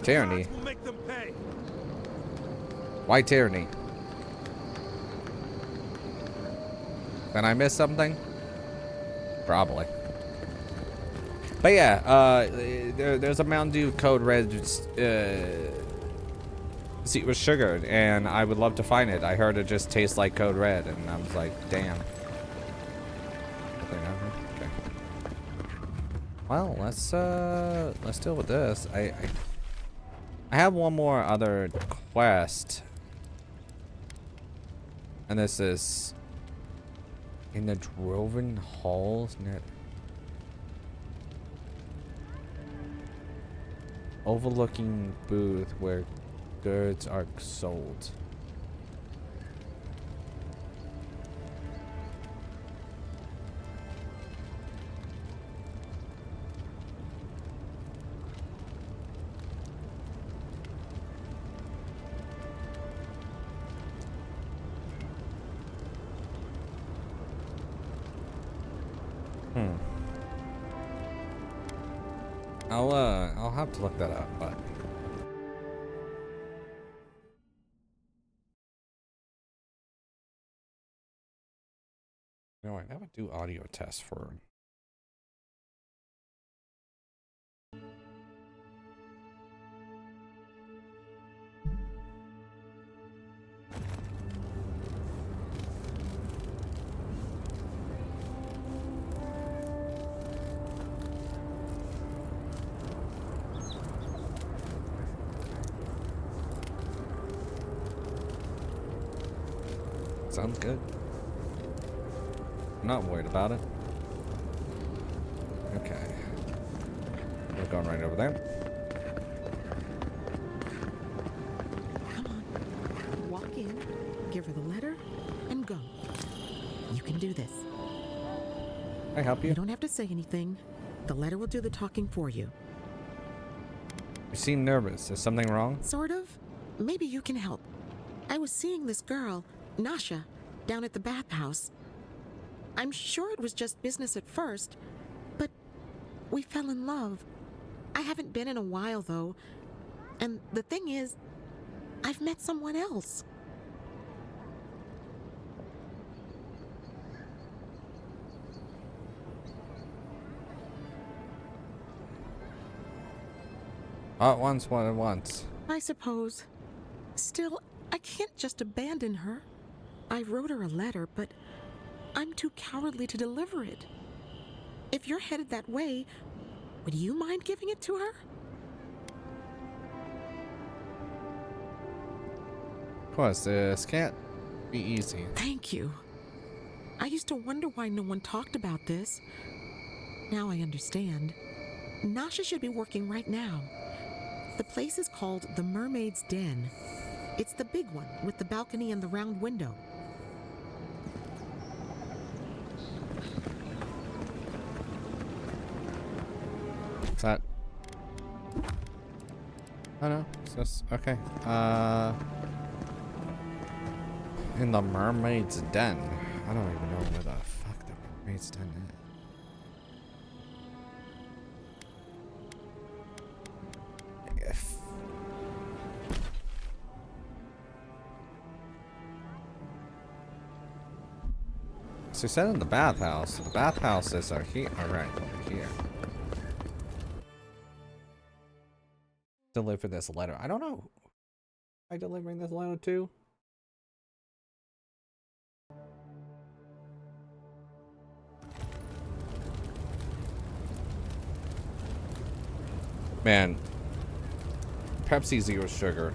Tyranny? Will make them pay. Why tyranny? Did I miss something? Probably. But yeah, there's a Mountain Dew Code Red Zero Sugar, and I would love to find it. I heard it just tastes like Code Red, and I was like, damn. Okay. Well, let's deal with this. I have one more other quest, and this is in the Droven Halls net. Overlooking booth where goods are sold. I'll have to look that up, but no, I never do audio tests for. Sounds good. I'm not worried about it. Okay. We're going right over there. Come on. Walk in, give her the letter, and go. You can do this. Can I help you? You don't have to say anything. The letter will do the talking for you. You seem nervous. Is something wrong? Sort of. Maybe you can help. I was seeing this girl, Nasha, down at the bathhouse. I'm sure it was just business at first, but we fell in love. I haven't been in a while, though. And the thing is, I've met someone else. All at once, one at once. I suppose. Still, I can't just abandon her. I wrote her a letter, but I'm too cowardly to deliver it. If you're headed that way, would you mind giving it to her? Of course, this can't be easy. Thank you. I used to wonder why no one talked about this. Now I understand. Nasha should be working right now. The place is called the Mermaid's Den. It's the big one with the balcony and the round window. What's that? Oh no, it's just okay. In the Mermaid's Den. I don't even know where the fuck the Mermaid's Den is. So you said in the bathhouse. The bathhouses are here. Alright, over here. Deliver this letter. I don't know. Am I delivering this letter too? Man, Pepsi Zero Sugar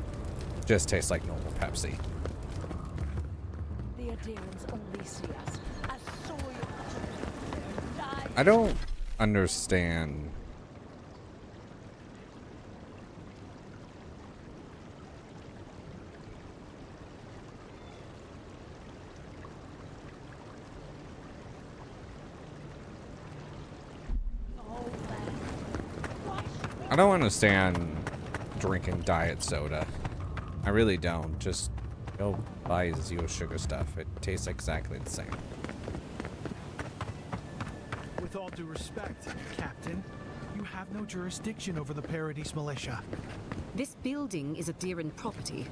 just tastes like normal Pepsi. The Adherents only see us as soil to die. I don't understand. I don't understand drinking diet soda. I really don't. Just go buy zero sugar stuff. It tastes exactly the same. With all due respect, Captain, you have no jurisdiction over the Paradise Militia. This building is Adiran property.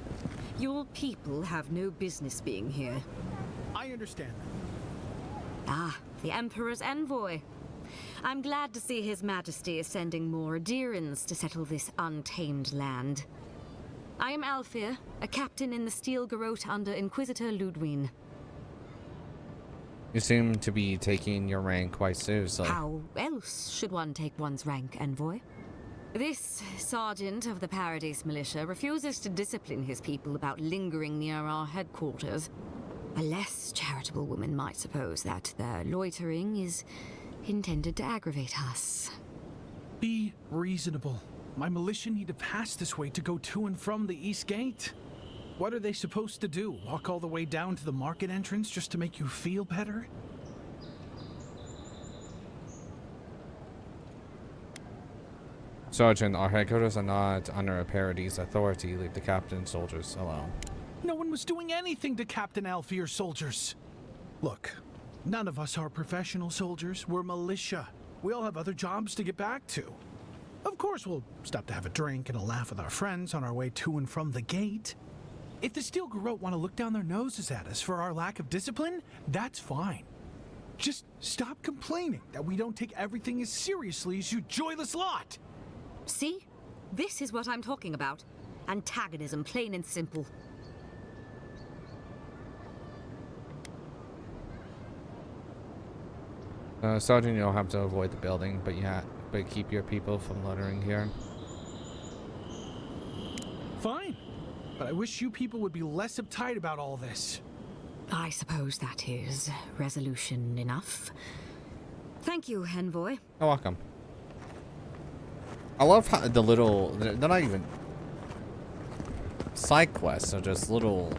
Your people have no business being here. I understand. Ah, the Emperor's envoy. I'm glad to see His Majesty is sending more Adirans to settle this untamed land. I am Alfir, a captain in the Steel Garrote under Inquisitor Ludwine. You seem to be taking your rank quite seriously. How else should one take one's rank, envoy? This sergeant of the Paradise Militia refuses to discipline his people about lingering near our headquarters. A less charitable woman might suppose that their loitering is intended to aggravate us. Be reasonable. My militia need to pass this way to go to and from the East Gate. What are they supposed to do? Walk all the way down to the market entrance just to make you feel better? Sergeant, our headquarters are not under a Paradise authority. Leave the captain soldiers alone. No one was doing anything to Captain Alfir's soldiers. Look, none of us are professional soldiers. We're militia. We all have other jobs to get back to. Of course, we'll stop to have a drink and a laugh with our friends on our way to and from the gate. If the Steel Garrote want to look down their noses at us for our lack of discipline, that's fine. Just stop complaining that we don't take everything as seriously as you joyless lot. See? This is what I'm talking about. Antagonism, plain and simple. Sergeant, you'll have to avoid the building, but keep your people from loitering here. Fine. But I wish you people would be less uptight about all this. I suppose that is resolution enough. Thank you, envoy. You're welcome. I love how the little... They're not even... side quests, they're just little...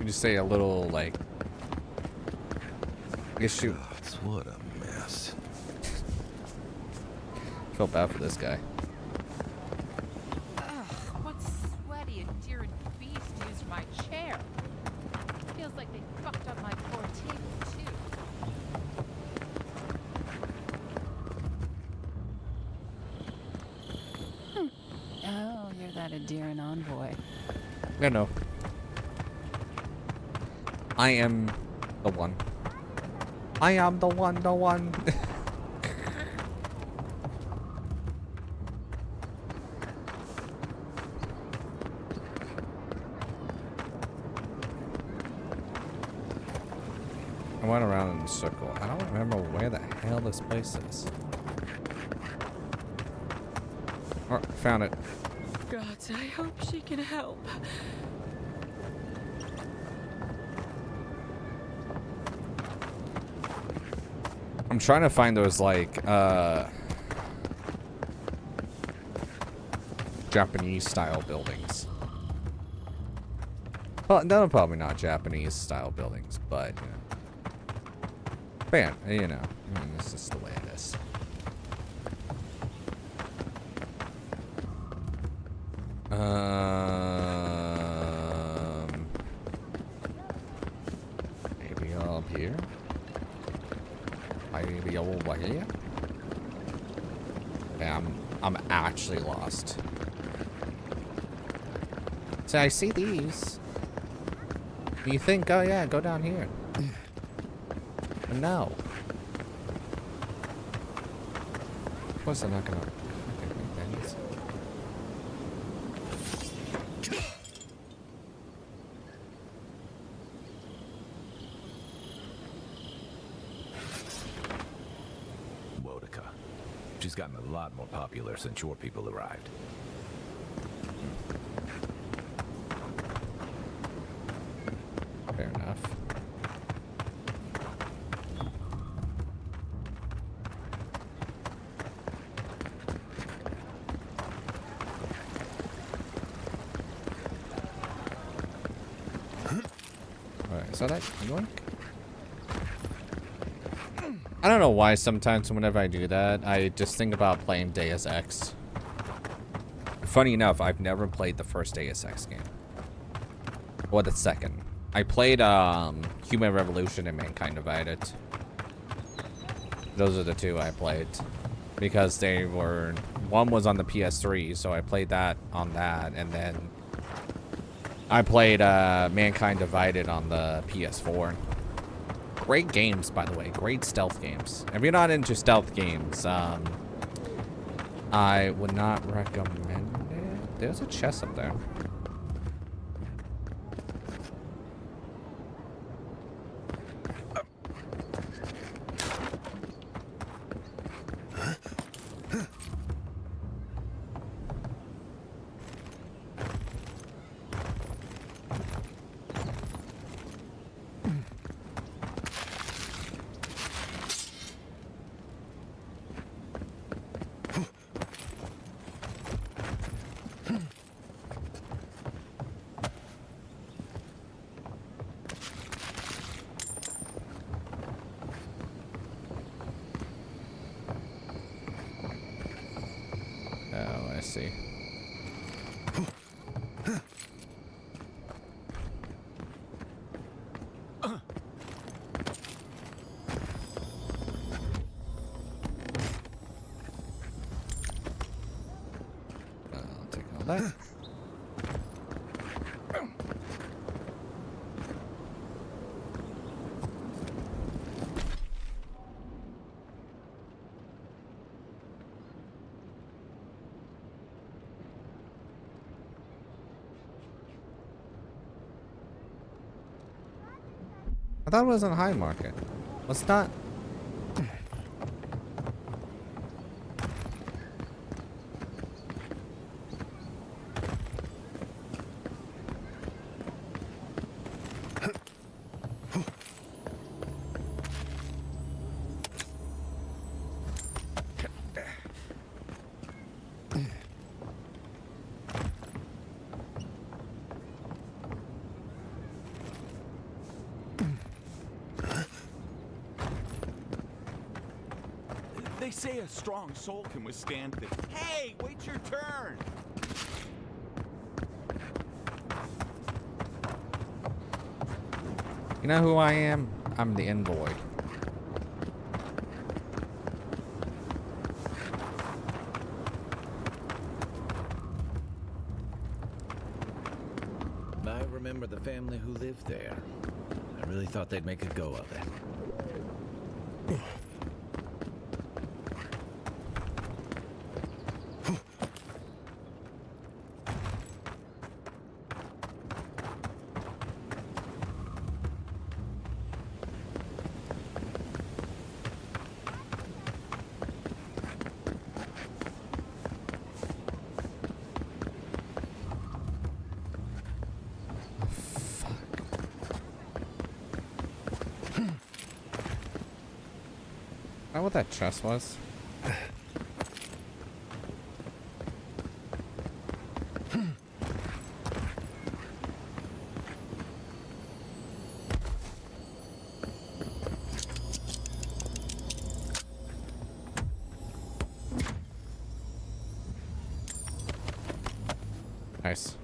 You just say a little, like... issue. What a mess. Feel bad for this guy. Ugh, what sweaty Adiran beast used my chair. Feels like they fucked up my poor table, too. Oh, you're that Adiran envoy. I know. I am the one. I am the one, the one. I went around in a circle. I don't remember where the hell this place is. Oh, found it. God, I hope she can help. I'm trying to find those, like, Japanese-style buildings. Well, no, probably not Japanese-style buildings, but, you know. But yeah, you know, it's just the way it is. Maybe up here? Maybe over here? Yeah, I'm actually lost. So I see these. You think, oh yeah, go down here. But no. Of course they're not gonna make things. She's gotten a lot more popular since your people arrived. Fair enough. Alright, so that yoink. I don't know why sometimes whenever I do that, I just think about playing Deus Ex. Funny enough, I've never played the first Deus Ex game. Or the second. I played Human Revolution and Mankind Divided. Those are the two I played. Because they were... One was on the PS3, so I played that on that. And then I played Mankind Divided on the PS4. Great games, by the way. Great stealth games. If you're not into stealth games, I would not recommend it. There's a chest up there. Oh, I see. I'll take all that. I thought it was on high market. What's not? They say a strong soul can withstand this. Hey, wait your turn! You know who I am? I'm the envoy. I remember the family who lived there. I really thought they'd make a go of it. I know what that chest was. Nice.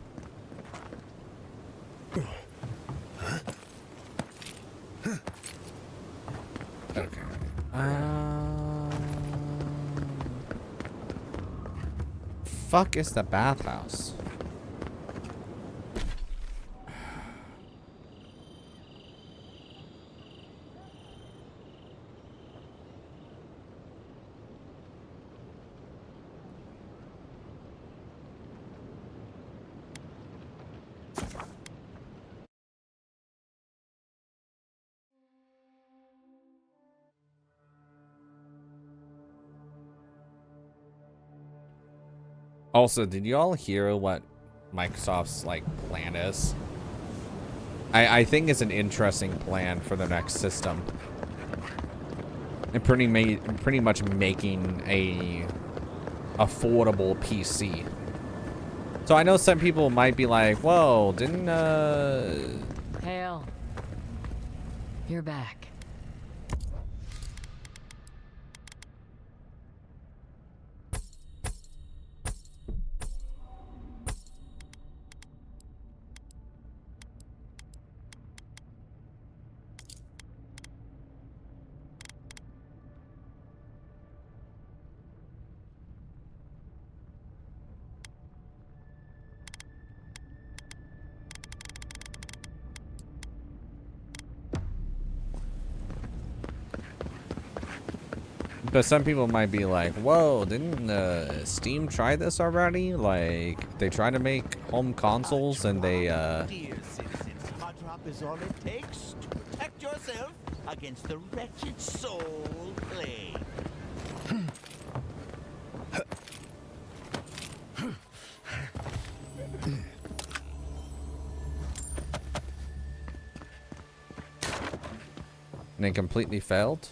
Okay. Fuck is the bathhouse? Also, did you all hear what Microsoft's like plan is? I think it's an interesting plan for the next system. And pretty much making a affordable PC. So I know some people might be like, whoa, didn't Hale, you're back. Because some people might be like, whoa, didn't Steam try this already? Like, they try to make home consoles and they, Dear citizens, hot drop is all it takes to protect yourself against the wretched soul plague. and they completely failed?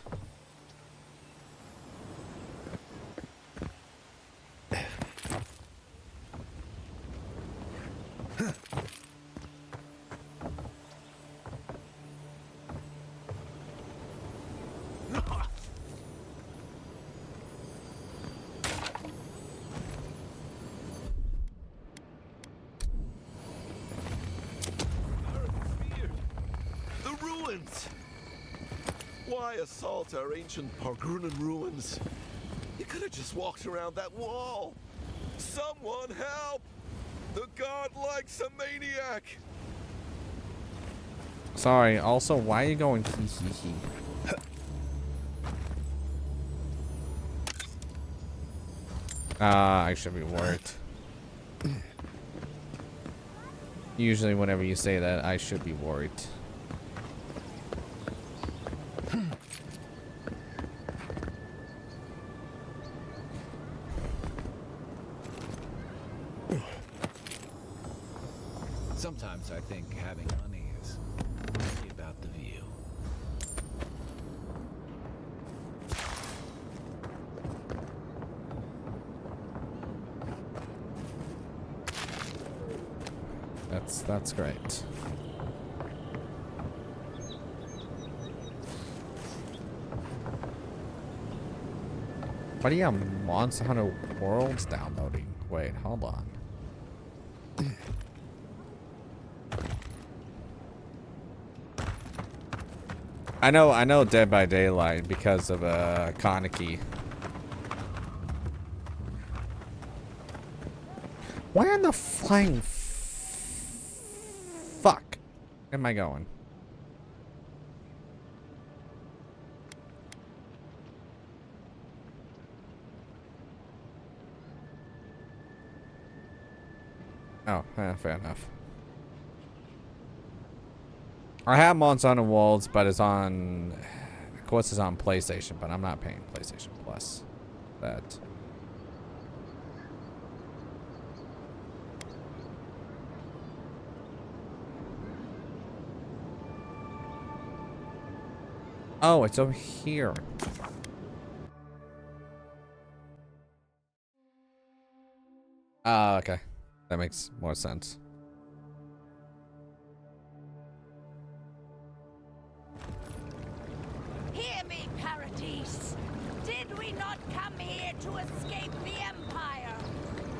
The ruins! Why assault our ancient Pargrunan ruins? You could have just walked around that wall. Someone help! The god likes a maniac! Sorry, also, why are you going hee hee hee? I should be worried. Usually whenever you say that, I should be worried. Sometimes I think having money is really about the view. That's great. Why do you have Monster Hunter Worlds downloading? Wait, hold on. I know Dead by Daylight because of Kaneki. Where in the flying fuck am I going? Oh, fair enough. I have Monster Hunter Worlds, but it's on, of course, it's on PlayStation, but I'm not paying PlayStation Plus. That. Oh, it's over here. Okay. That makes more sense. Hear me, Paradise. Did we not come here to escape the Empire?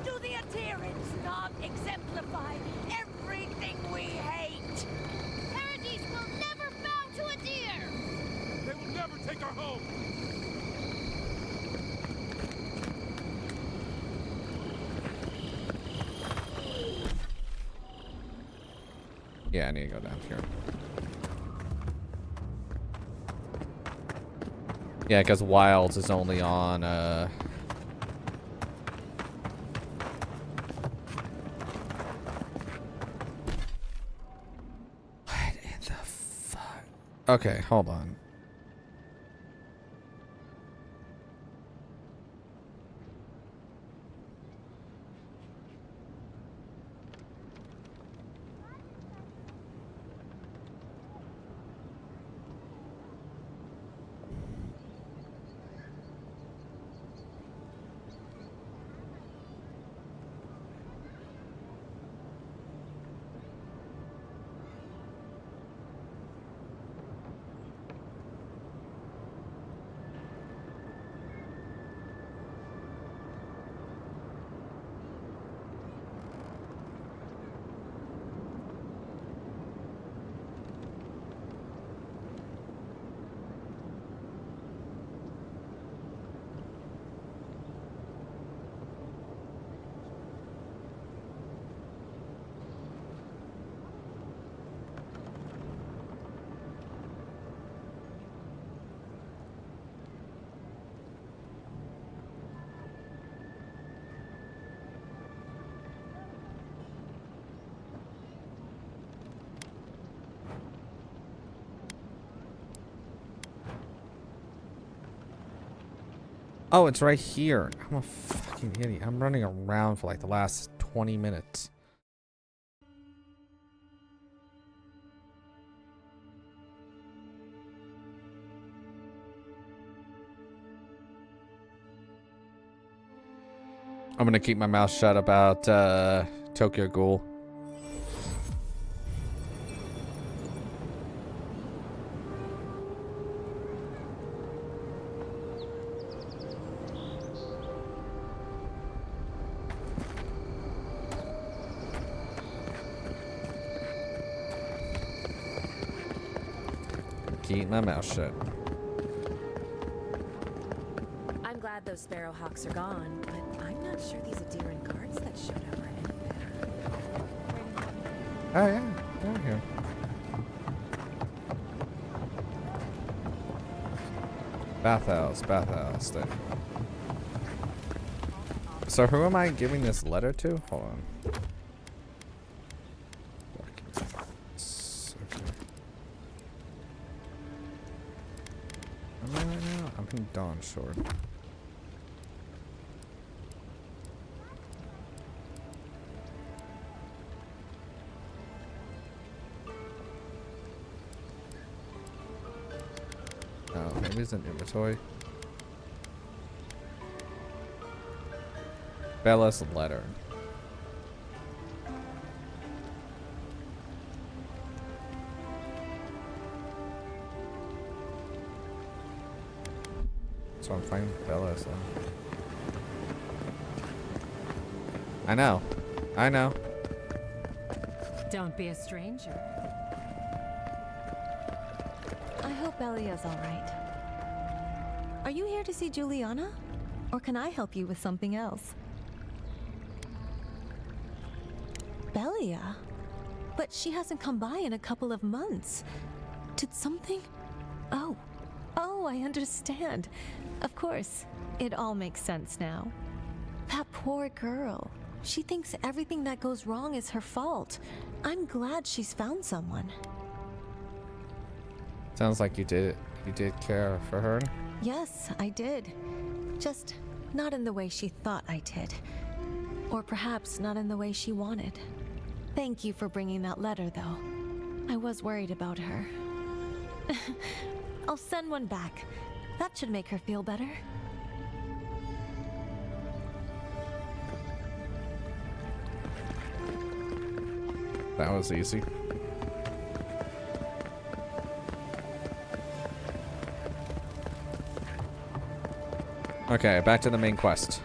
Do the adherents not exemplify everything we hate? Paradise will never bow to a deer! They will never take our home! Yeah, I need to go down here. Yeah, because Wilds is only on, What in the fuck? Okay, hold on. Oh, it's right here. I'm a fucking idiot. I'm running around for like the last 20 minutes. I'm gonna keep my mouth shut about Tokyo Ghoul. Keep my mouth shut. I'm glad those sparrowhawks are gone, but I'm not sure these Adiran guards that showed up are any better. Oh yeah, down here. Bathhouse thing. So who am I giving this letter to? Hold on. Documents. Okay. Am I right now? I'm in Dawn Shore. Oh, maybe it's an inventory. Bella's letter. So I'm finding Bella's letter. I know. Don't be a stranger. I hope Elia's all right. Are you here to see Juliana? Or can I help you with something else? Belia? But she hasn't come by in a couple of months. Did something? Oh, I understand. Of course, it all makes sense now. That poor girl. She thinks everything that goes wrong is her fault. I'm glad she's found someone. Sounds like you did care for her. Yes, I did. Just not in the way she thought I did. Or perhaps not in the way she wanted. Thank you for bringing that letter, though. I was worried about her. I'll send one back. That should make her feel better. That was easy. Okay, back to the main quest.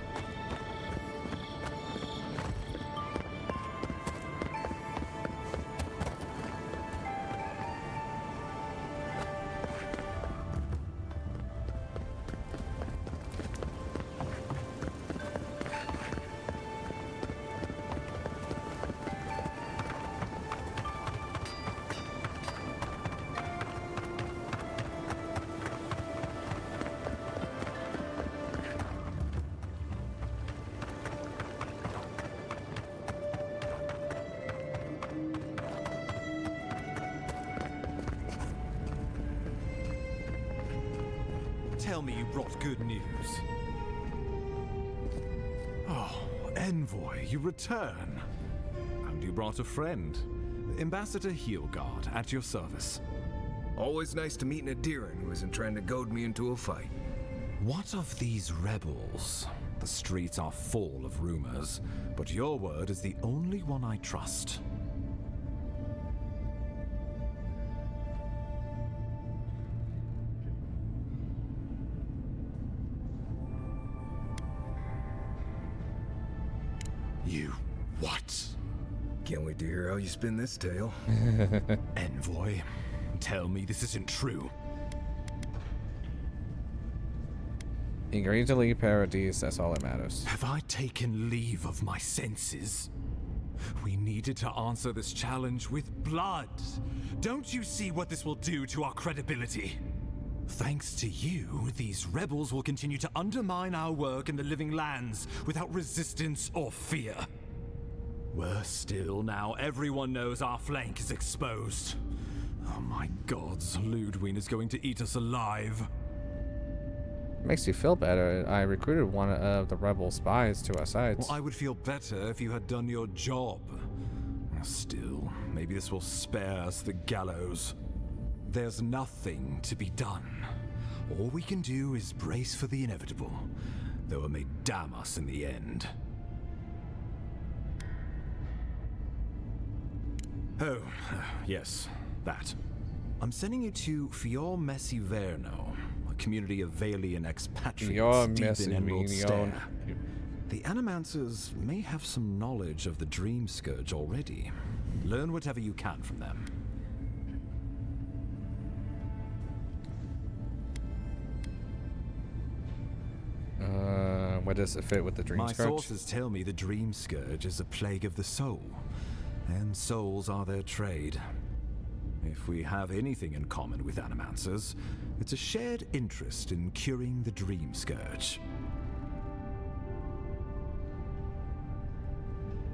Tell me you brought good news. Oh, Envoy, you return. And you brought a friend. Ambassador Heelguard, at your service. Always nice to meet an Adiran who isn't trying to goad me into a fight. What of these rebels? The streets are full of rumors, but your word is the only one I trust. You what? Can't wait to hear how you spin this tale. Envoy, tell me this isn't true. You agreed to leave Paradise, that's all that matters. Have I taken leave of my senses? We needed to answer this challenge with blood. Don't you see what this will do to our credibility? Thanks to you, these rebels will continue to undermine our work in the Living Lands without resistance or fear. Worse still, now everyone knows our flank is exposed. Oh my gods, Ludwig is going to eat us alive. Makes you feel better. I recruited one of the rebel spies to our sides. Well, I would feel better if you had done your job. Still, maybe this will spare us the gallows. There's nothing to be done. All we can do is brace for the inevitable, though it may damn us in the end. Oh, yes, that. I'm sending you to Fior Messi Verno, a community of Valian expatriates deep in Emerald Stair. The Animancers may have some knowledge of the Dream Scourge already. Learn whatever you can from them. Where does it fit with the Dream Scourge? My sources tell me the Dream Scourge is a plague of the soul, and souls are their trade. If we have anything in common with Animancers, it's a shared interest in curing the Dream Scourge.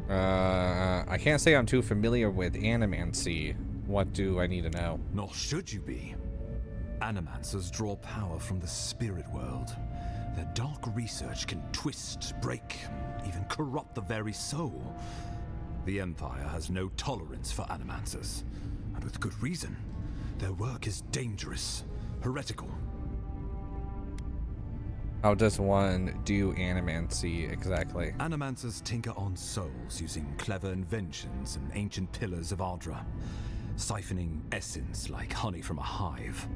I can't say I'm too familiar with Animancy. What do I need to know? Nor should you be. Animancers draw power from the spirit world. Their dark research can twist, break, even corrupt the very soul. The Empire has no tolerance for Animancers, and with good reason. Their work is dangerous, heretical. How does one do Animancy exactly? Animancers tinker on souls using clever inventions and ancient pillars of Ardra, siphoning essence like honey from a hive.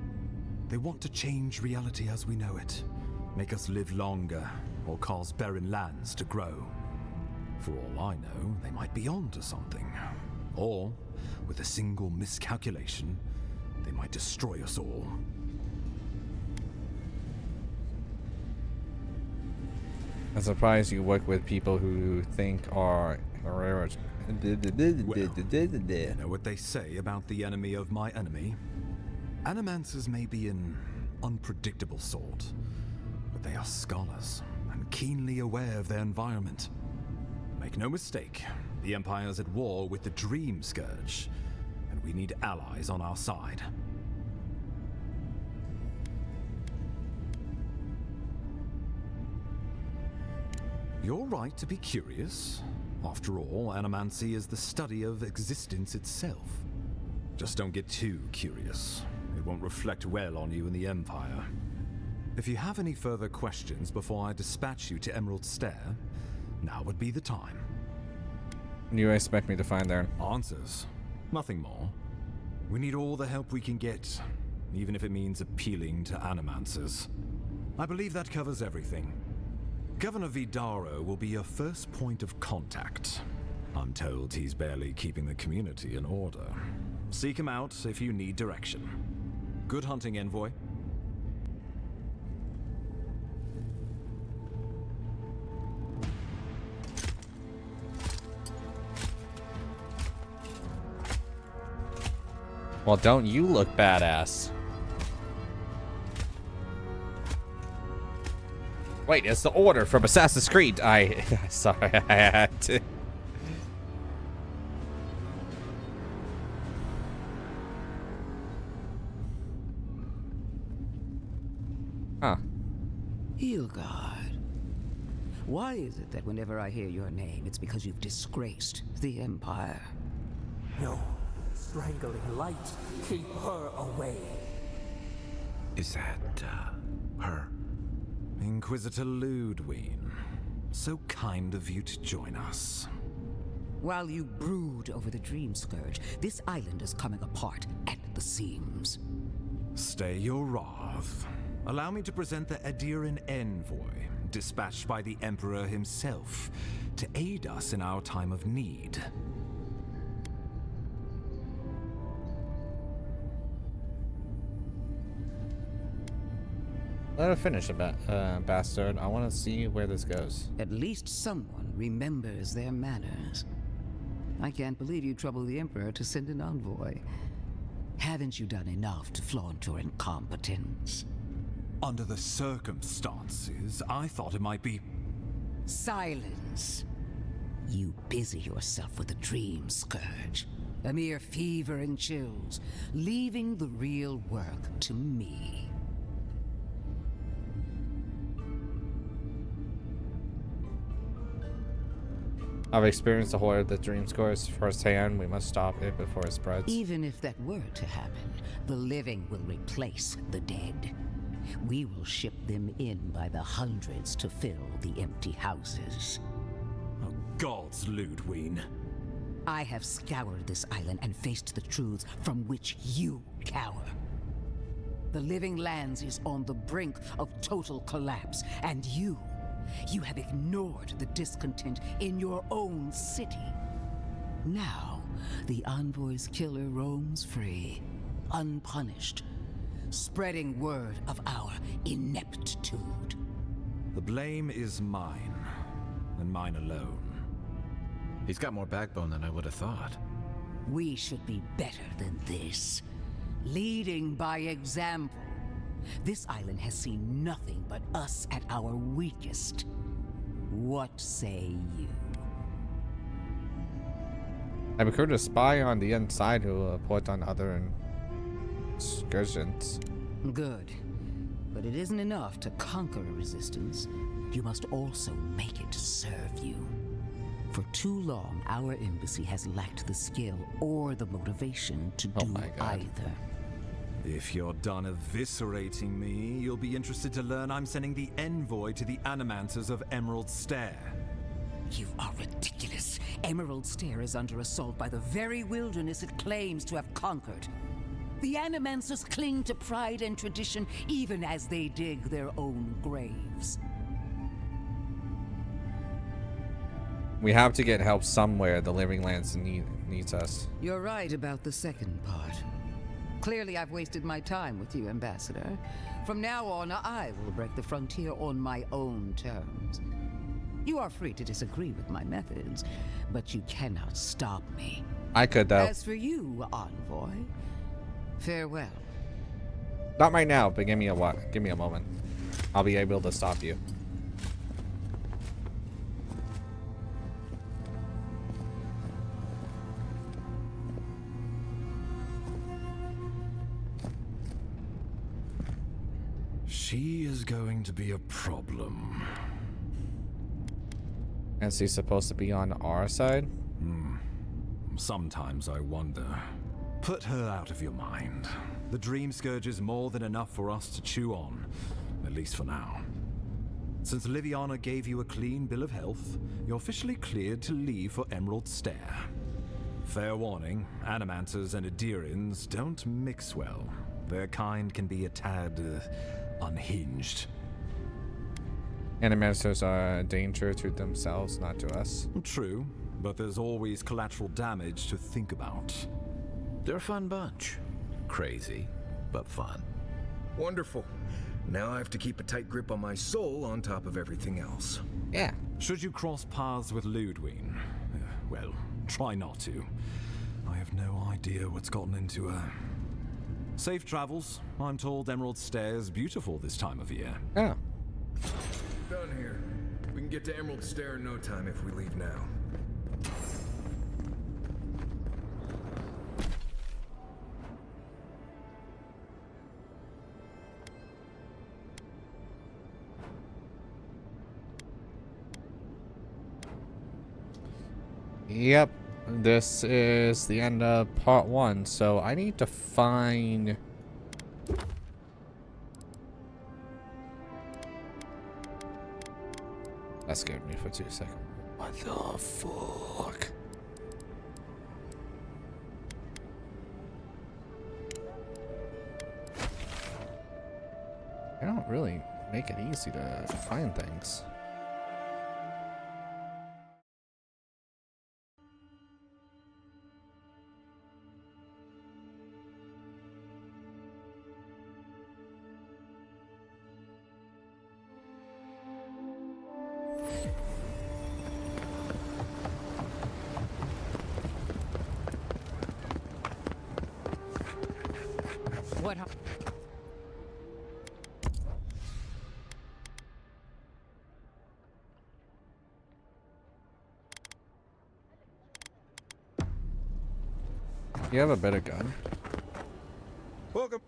They want to change reality as we know it, make us live longer, or cause barren lands to grow. For all I know, they might be onto something. Or, with a single miscalculation, they might destroy us all. I'm surprised you work with people who think are... Well, you know what they say about the enemy of my enemy? Animancers may be an unpredictable sort, but they are scholars and keenly aware of their environment. Make no mistake, the Empire's at war with the Dream Scourge, and we need allies on our side. You're right to be curious. After all, Animancy is the study of existence itself. Just don't get too curious. It won't reflect well on you in the Empire. If you have any further questions before I dispatch you to Emerald Stair, now would be the time. What do you expect me to find there? Answers. Nothing more. We need all the help we can get, even if it means appealing to Animancers. I believe that covers everything. Governor Vidaro will be your first point of contact. I'm told he's barely keeping the community in order. Seek him out if you need direction. Good hunting, Envoy. Well, don't you look badass? Wait, it's the order from Assassin's Creed. Sorry, I had to. Huh. Hilgard. Why is it that whenever I hear your name, it's because you've disgraced the Empire? No. Strangling light. Keep her away. Is that, her? Inquisitor Ludwig. So kind of you to join us. While you brood over the Dream Scourge, this island is coming apart at the seams. Stay your wrath. Allow me to present the Adiran Envoy, dispatched by the Emperor himself, to aid us in our time of need. Let her finish, bastard. I want to see where this goes. At least someone remembers their manners. I can't believe you troubled the Emperor to send an envoy. Haven't you done enough to flaunt your incompetence? Under the circumstances, I thought it might be... Silence. You busy yourself with the Dream Scourge. A mere fever and chills, leaving the real work to me. I've experienced the horror of the dream scores firsthand. We must stop it before it spreads. Even if that were to happen, the living will replace the dead. We will ship them in by the hundreds to fill the empty houses. Oh, gods, Ludwig. I have scoured this island and faced the truths from which you cower. The Living Lands is on the brink of total collapse, and you have ignored the discontent in your own city. Now, the Envoy's killer roams free, unpunished, spreading word of our ineptitude. The blame is mine, and mine alone. He's got more backbone than I would have thought. We should be better than this. Leading by example. This island has seen nothing but us at our weakest. What say you? I recruited a spy on the inside who will report on other excursions. Good. But it isn't enough to conquer a resistance. You must also make it serve you. For too long, our embassy has lacked the skill or the motivation to do either. If you're done eviscerating me, you'll be interested to learn I'm sending the envoy to the Animanters of Emerald Stair. You are ridiculous. Emerald Stair is under assault by the very wilderness it claims to have conquered. The Animancers cling to pride and tradition even as they dig their own graves. We have to get help somewhere. The Living Lands needs us. You're right about the second part. Clearly, I've wasted my time with you, Ambassador. From now on, I will break the frontier on my own terms. You are free to disagree with my methods, but you cannot stop me. I could, though. As for you, Envoy, farewell. Not right now, but give me a what? Give me a moment. I'll be able to stop you. She is going to be a problem. And she's supposed to be on our side? Sometimes I wonder. Put her out of your mind. The Dream Scourge is more than enough for us to chew on, at least for now. Since Liviana gave you a clean bill of health, you're officially cleared to leave for Emerald Stair. Fair warning, Animanters and Adirians don't mix well. Their kind can be a tad unhinged. Animators are a danger to themselves, not to us. True, but there's always collateral damage to think about. They're a fun bunch. Crazy, but fun. Wonderful. Now I have to keep a tight grip on my soul on top of everything else. Yeah. Should you cross paths with Ludwig, well, try not to. I have no idea what's gotten into her. Safe travels. I'm told Emerald Stair is beautiful this time of year. Yeah. Done here. We can get to Emerald Stair in no time if we leave now. Yep. This is the end of part 1, so I need to find... That scared me for 2 seconds. What the fuck? I don't really make it easy to find things. What? You have a better gun. Welcome.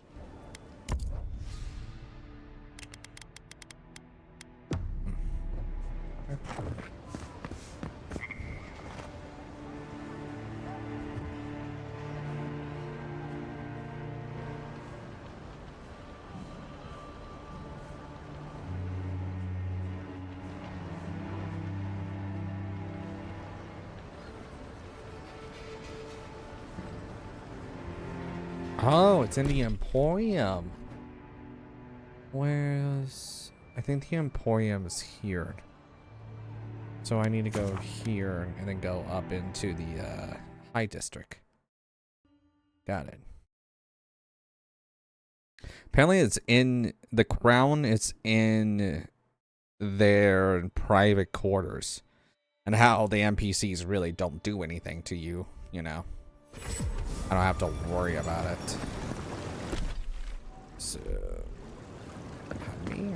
Oh, it's in the Emporium. Where's... I think the Emporium is here. So I need to go here and then go up into the High District. Got it. Apparently it's in... The crown is in their private quarters. And how the NPCs really don't do anything to you, you know. I don't have to worry about it. So... me.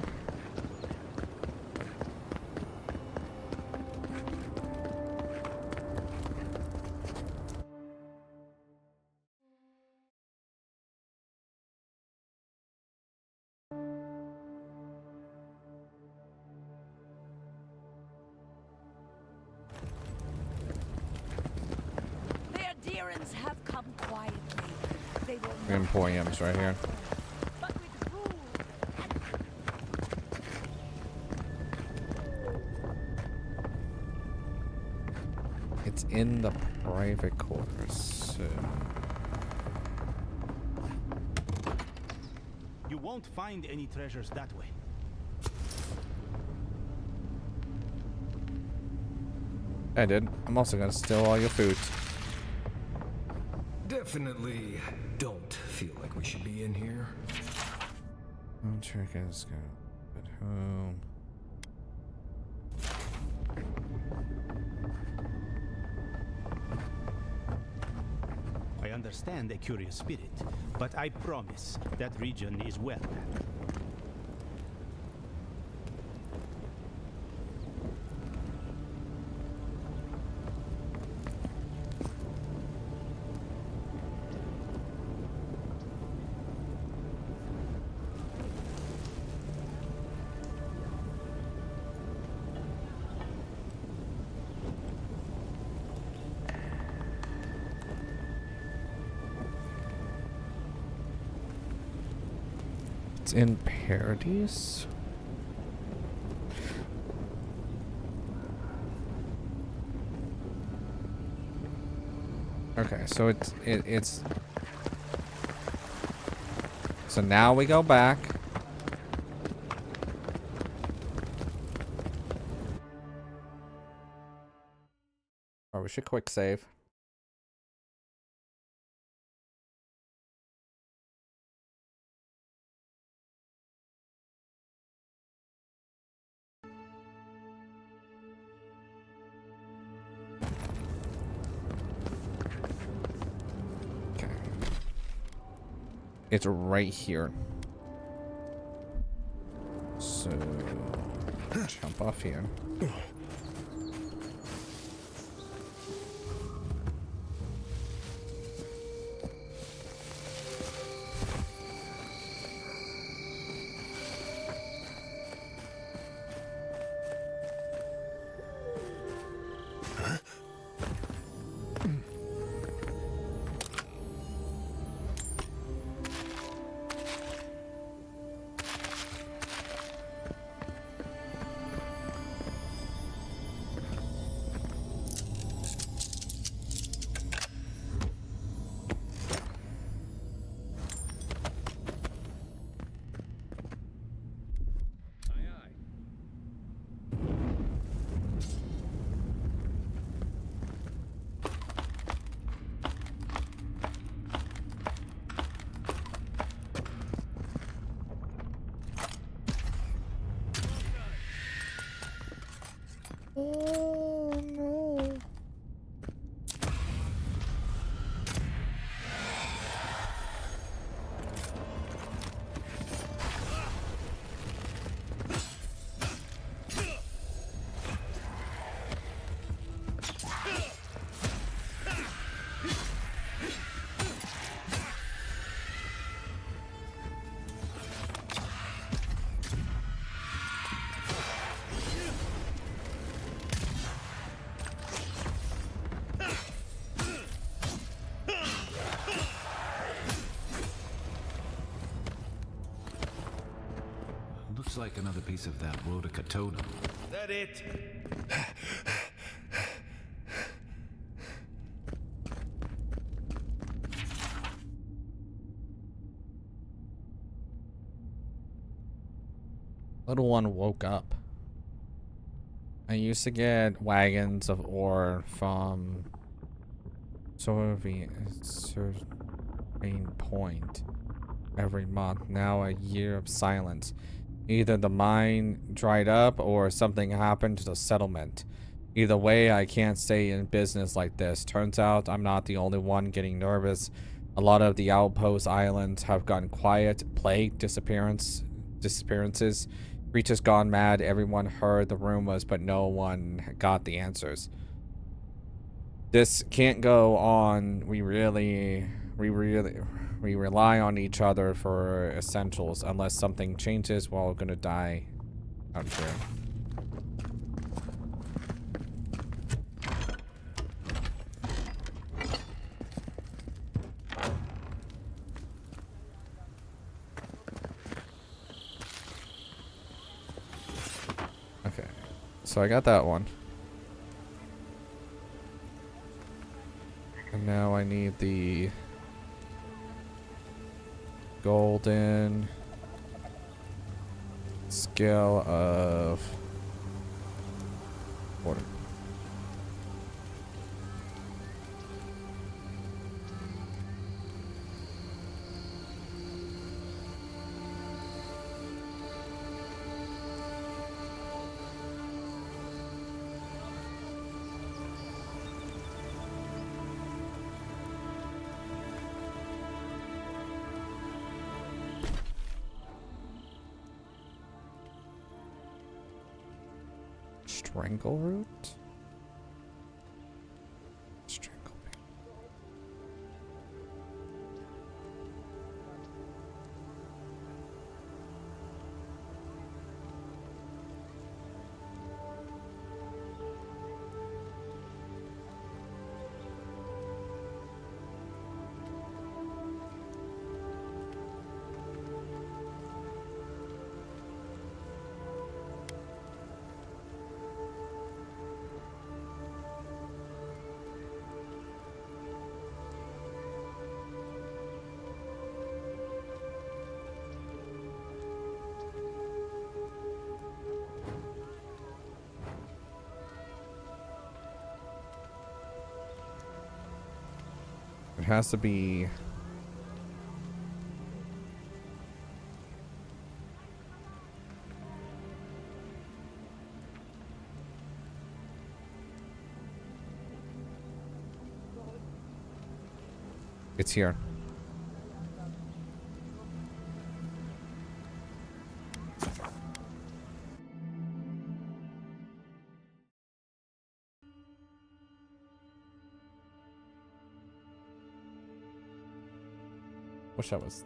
Have come quietly. They will Emporium's right here. It's in the private quarters. So. You won't find any treasures that way. I did. I'm also gonna steal all your food. Definitely don't feel like we should be in here. I'm sure I guys go at home. I understand a curious spirit, but I promise that region is well managed. It's in Paradise. Okay, so it's so now we go back. Or we should quick save. It's right here. So jump off here. Oh no. Looks like another piece of that Wodaka totem. That it? Little one woke up. I used to get wagons of ore from Serving Point every month. Now a year of silence. Either the mine dried up or something happened to the settlement. Either way, I can't stay in business like this. Turns out I'm not the only one getting nervous. A lot of the outpost islands have gone quiet. Plague, disappearances, creatures gone mad. Everyone heard the rumors, but no one got the answers. This can't go on. We rely on each other for essentials. Unless something changes, we're all gonna die out here. Okay, so I got that one. And now I need the golden scale of water. Strangle root? Strangle me. It has to be it's here. Wish I was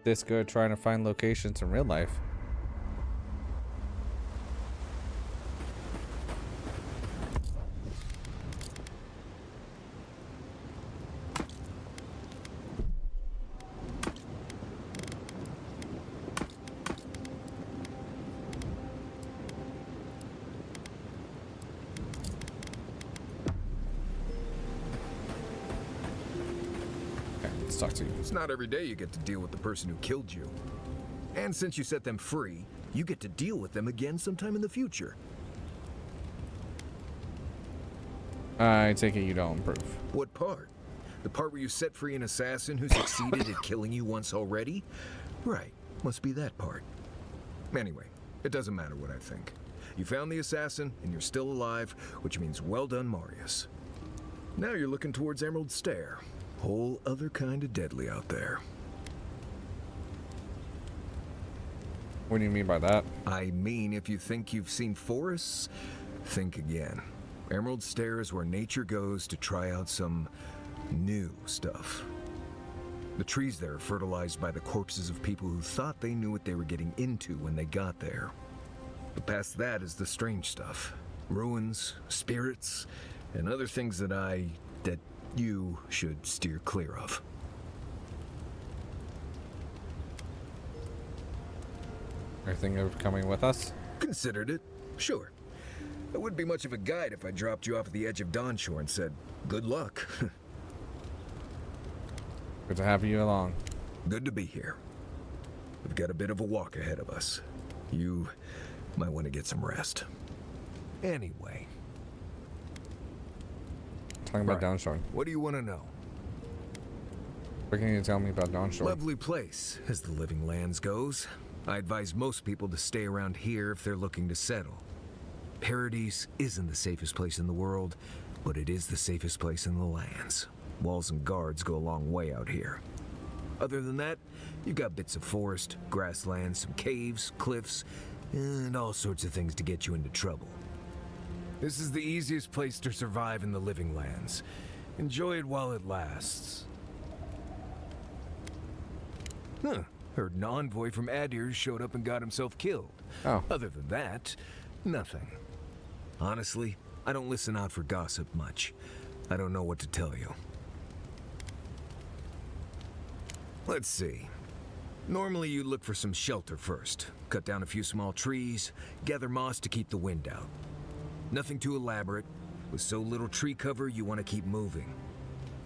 this good trying to find locations in real life. Talk to you. It's not every day you get to deal with the person who killed you. And since you set them free, you get to deal with them again sometime in the future. I take it you don't approve. What part? The part where you set free an assassin who succeeded at killing you once already? Right, must be that part. Anyway, it doesn't matter what I think. You found the assassin, and you're still alive, which means well done, Marius. Now you're looking towards Emerald Stair. Whole other kind of deadly out there. What do you mean by that? I mean, if you think you've seen forests, think again. Emerald Stair is where nature goes to try out some new stuff. The trees there are fertilized by the corpses of people who thought they knew what they were getting into when they got there. But past that is the strange stuff. Ruins, spirits, and other things that you should steer clear of. Are you thinking of coming with us? Considered it, sure. It wouldn't be much of a guide if I dropped you off at the edge of Dawnshore and said, good luck. Good to have you along. Good to be here. We've got a bit of a walk ahead of us. You might want to get some rest. Anyway. Talking about Downshore. What do you want to know? What can you tell me about Downshore? Lovely place, as the living lands goes. I advise most people to stay around here if they're looking to settle. Paradise isn't the safest place in the world, but it is the safest place in the lands. Walls and guards go a long way out here. Other than that, you've got bits of forest, grassland, some caves, cliffs, and all sorts of things to get you into trouble. This is the easiest place to survive in the living lands. Enjoy it while it lasts. Huh. Heard an envoy from Adir showed up and got himself killed. Oh. Other than that, nothing. Honestly, I don't listen out for gossip much. I don't know what to tell you. Let's see. Normally you look for some shelter first. Cut down a few small trees, gather moss to keep the wind out. Nothing too elaborate. With so little tree cover, you want to keep moving.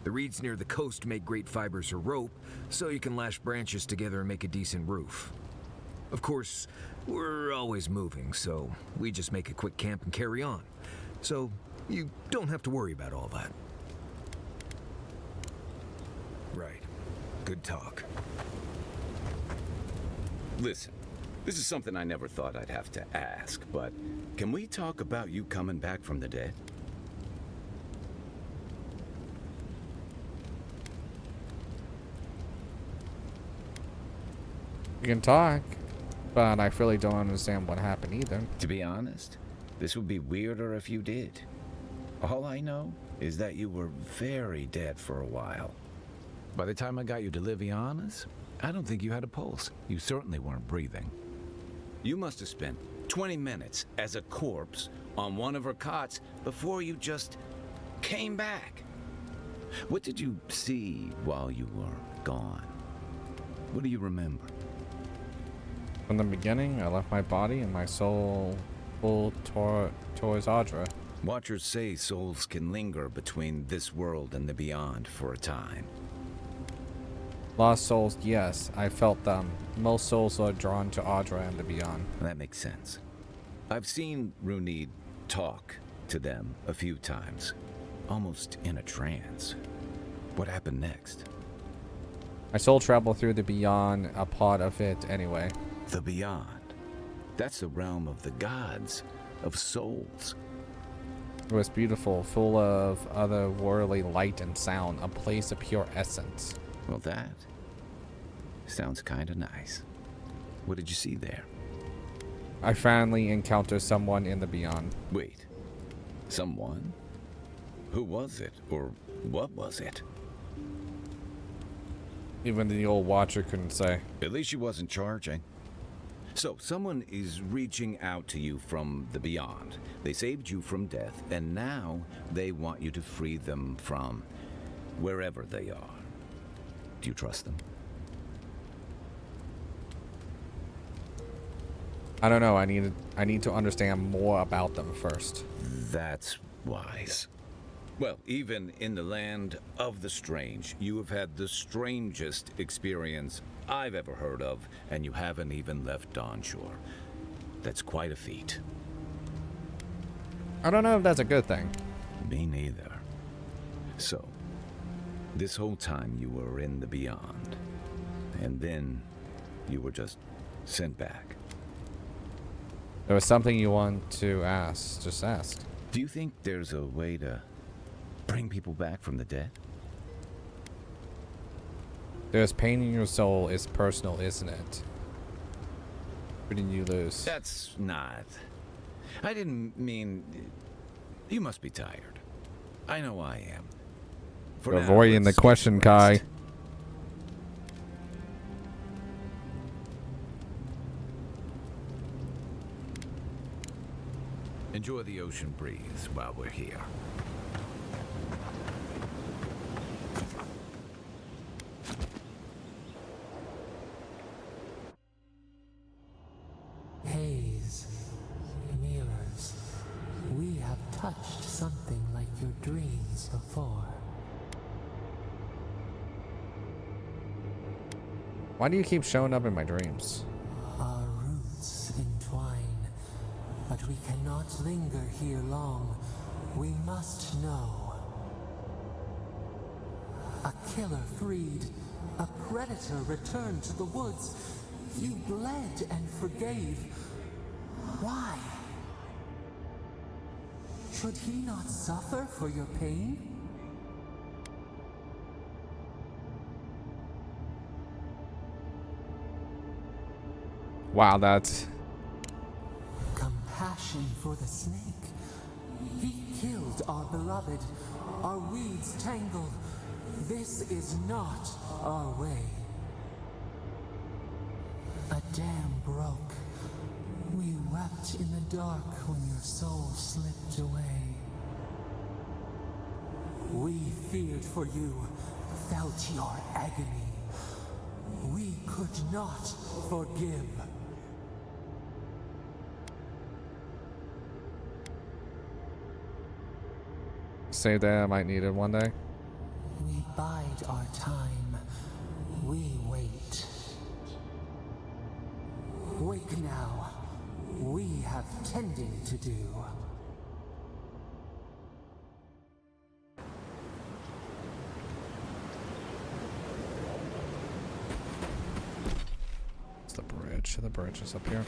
The reeds near the coast make great fibers for rope, so you can lash branches together and make a decent roof. Of course, we're always moving, so we just make a quick camp and carry on. So you don't have to worry about all that. Right. Good talk. Listen, this is something I never thought I'd have to ask, but can we talk about you coming back from the dead? You can talk, but I really don't understand what happened either. To be honest, this would be weirder if you did. All I know is that you were very dead for a while. By the time I got you to Liviana's, I don't think you had a pulse. You certainly weren't breathing. You must have spent 20 minutes as a corpse on one of her cots before you just came back. What did you see while you were gone? What do you remember? From the beginning, I left my body and my soul full towards Audra. Watchers say souls can linger between this world and the beyond for a time. Lost souls, yes, I felt them. Most souls are drawn to Audra and the beyond. That makes sense. I've seen Runid talk to them a few times, almost in a trance. What happened next? My soul traveled through the beyond, a part of it anyway. The beyond. That's the realm of the gods, of souls. It was beautiful, full of otherworldly light and sound, a place of pure essence. Well, that sounds kind of nice. What did you see there? I finally encountered someone in the beyond. Wait, someone? Who was it, or what was it? Even the old watcher couldn't say. At least she wasn't charging. So, someone is reaching out to you from the beyond. They saved you from death, and now they want you to free them from wherever they are. Do you trust them? I don't know. I need to understand more about them first. That's wise. Well, even in the land of the strange, you have had the strangest experience I've ever heard of, and you haven't even left Dawnshore. That's quite a feat. I don't know if that's a good thing. Me neither. So, this whole time you were in the beyond, and then you were just sent back. There was something you want to ask. Just ask. Do you think there's a way to bring people back from the dead? There's pain in your soul is personal, isn't it? What did you lose? That's not. I didn't mean. You must be tired. I know I am. You're avoiding the question, Kai. Enjoy the ocean breeze while we're here. Haze, mirrors, we have touched something like your dreams before. Why do you keep showing up in my dreams? Our roots entwine, but we cannot linger here long. We must know. A killer freed, a predator returned to the woods. You bled and forgave. Why? Should he not suffer for your pain? Wow, that's... Compassion for the snake. He killed our beloved. Our weeds tangled. This is not our way. A dam broke. We wept in the dark when your soul slipped away. We feared for you, felt your agony. We could not forgive. Say that I might need it one day. We bide our time. We wait. Wake now. We have tending to do. It's the bridge. The bridge is up here.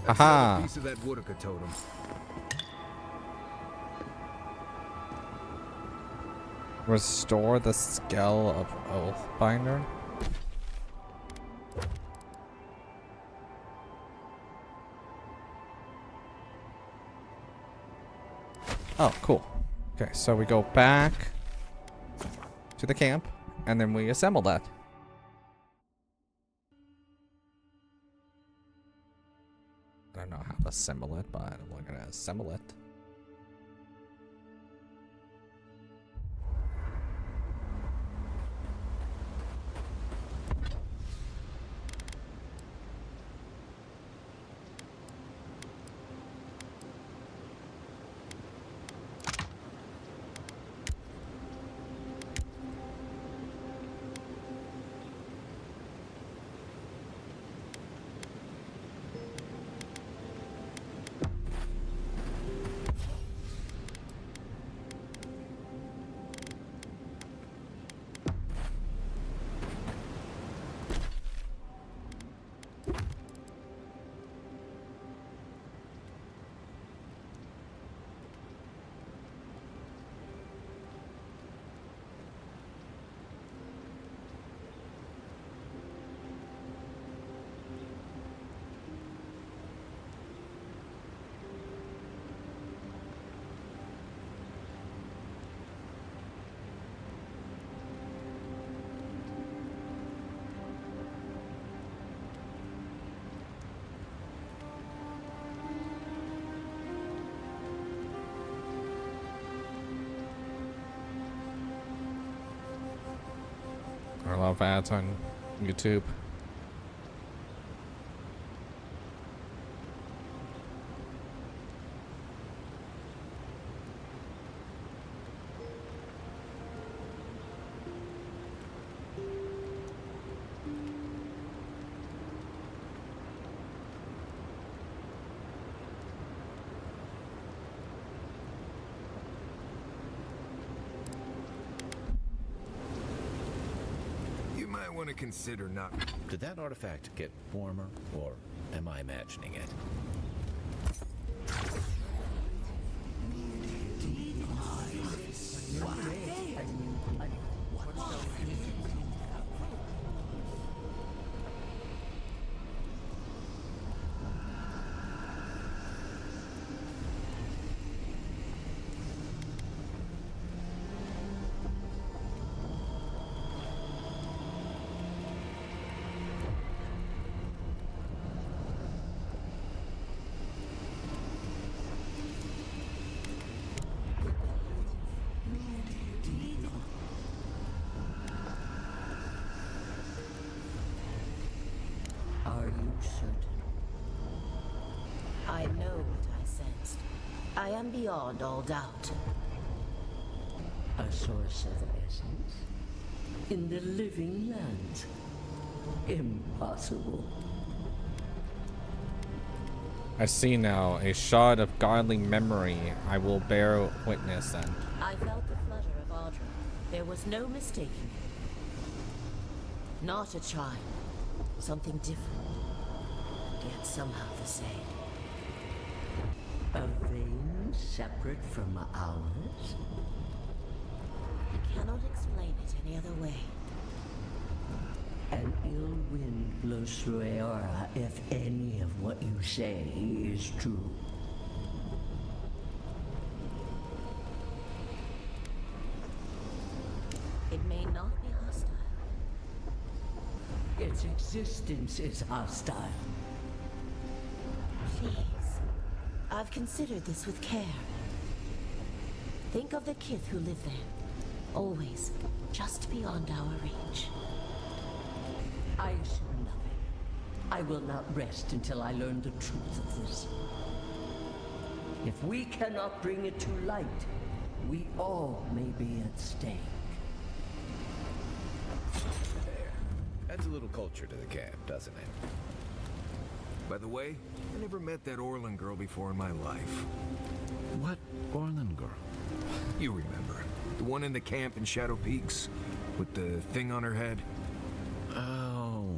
Aha! A piece of that Woodaka totem. Restore the Skull of Oathbinder. Oh, cool. Okay, so we go back to the camp, and then we assemble that. I don't know how to assemble it, but we're gonna assemble it. of ads on YouTube. Want to consider not. Did that artifact get warmer, or am I imagining it? Are you certain? I know what I sensed. I am beyond all doubt. A source of essence? In the living lands? Impossible. I see now a shard of godly memory. I will bear witness then. I felt the flutter of Audra. There was no mistaking it. Not a chime. Something different. Yet somehow the same. A vein separate from ours? I cannot explain it any other way. An ill wind blows through Aora if any of what you say is true. It may not be hostile. Its existence is hostile. Please. I've considered this with care. Think of the kith who live there. Always just beyond our reach. I assume nothing. I will not rest until I learn the truth of this. If we cannot bring it to light, we all may be at stake. There. Adds a little culture to the camp, doesn't it? By the way, I never met that Orlin girl before in my life. What Orlin girl? You remember. The one in the camp in Shadow Peaks? With the thing on her head? Oh,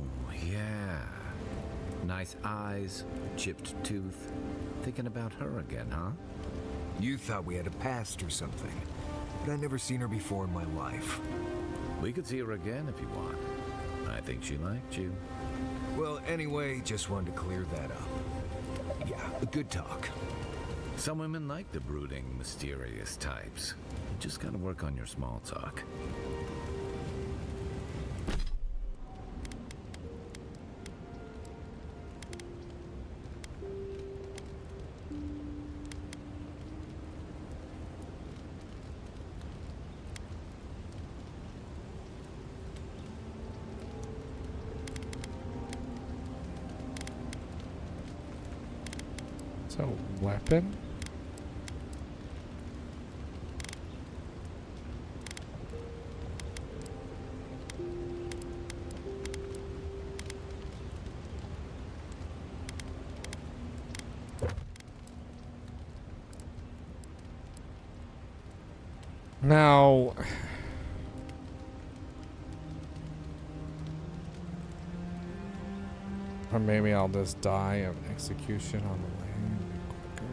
yeah. Nice eyes, chipped tooth. Thinking about her again, huh? You thought we had a past or something, but I'd never seen her before in my life. We could see her again if you want. I think she liked you. Well, anyway, just wanted to clear that up. Yeah, a good talk. Some women like the brooding, mysterious types. You just gotta work on your small talk. So, weapon? Now, or maybe I'll just die of execution on the way quicker.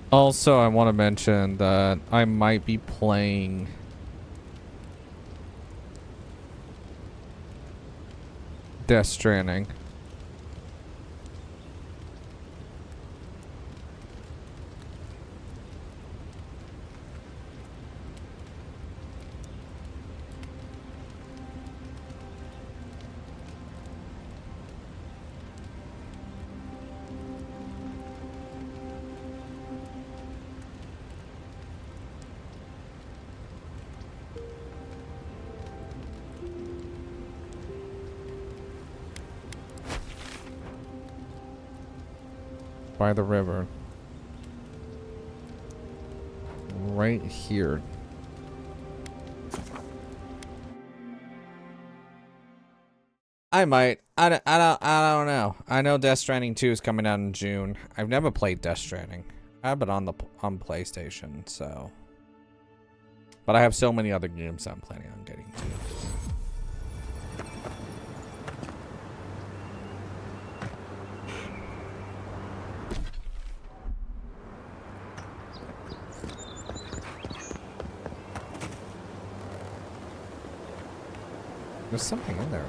Also, I want to mention that I might be playing Death Stranding. By the river. Right here. I might. I don't know. I know Death Stranding 2 is coming out in June. I've never played Death Stranding. I've been on PlayStation, so. But I have so many other games I'm planning on getting to. There's something in there.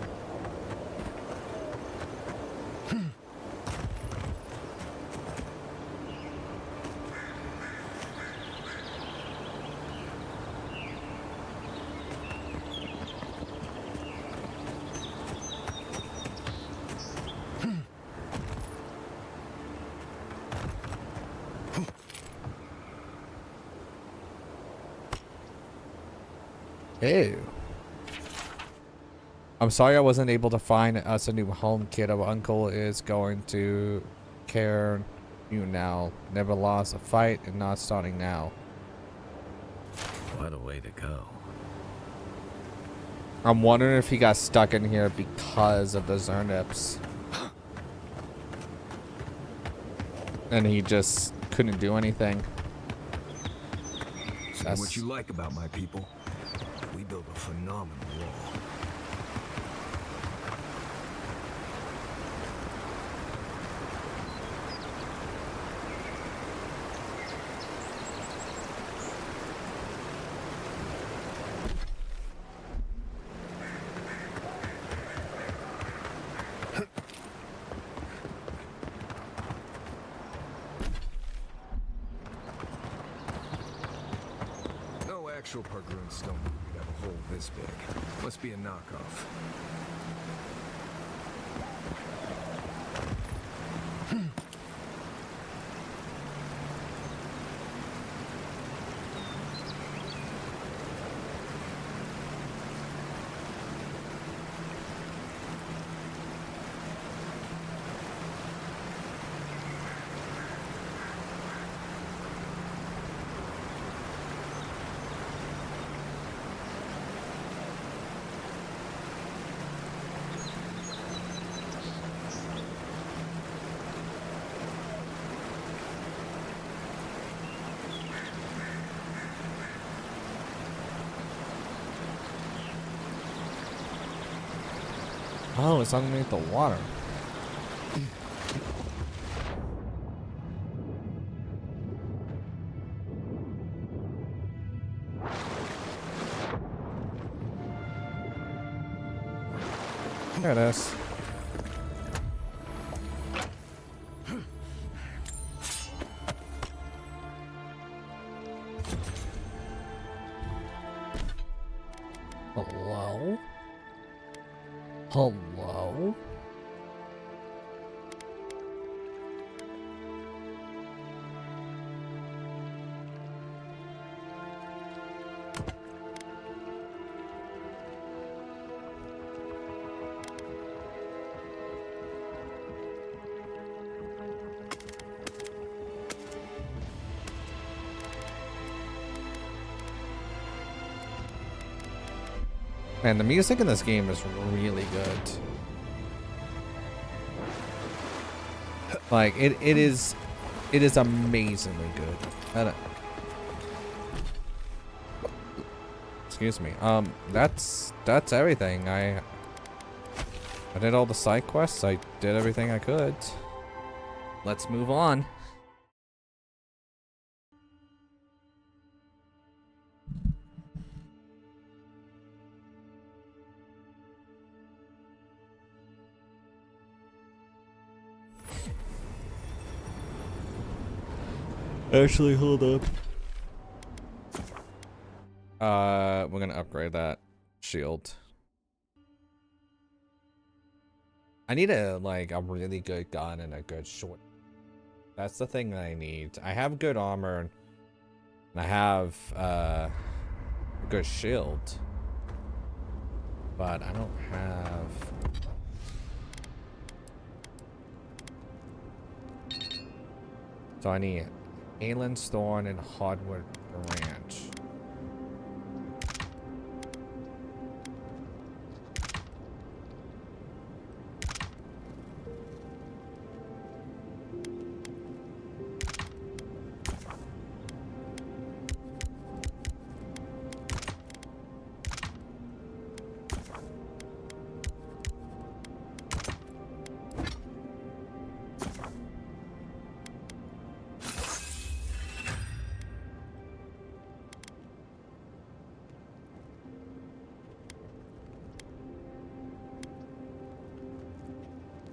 Ew. I'm sorry I wasn't able to find us a new home, kid. Our uncle is going to care you now. Never lost a fight and not starting now. What a way to go. I'm wondering if he got stuck in here because of the Zernips. And he just couldn't do anything. Say what you like about my people. We built a phenomenal wall. Actual Pargrun stone would have a hole this big. Must be a knockoff. Oh, it's underneath the water. There it is. Hello? Hello? Man, the music in this game is really good. Like it is amazingly good. Excuse me. That's everything. I did all the side quests. I did everything I could. Let's move on. Actually, hold up. We're gonna upgrade that shield. I need a really good gun and a good short. That's the thing that I need. I have good armor and I have a good shield, but I don't have. So I need Aelin's Thorn and Hardwood Branch.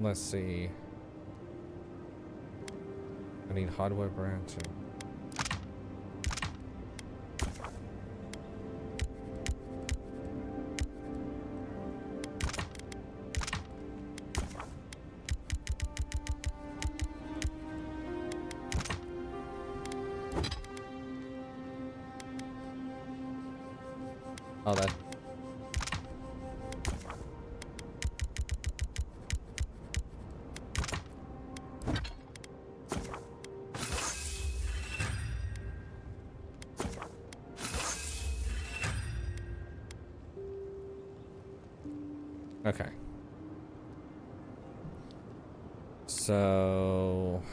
Let's see. I need hardwood branching. Oh, that. Okay. So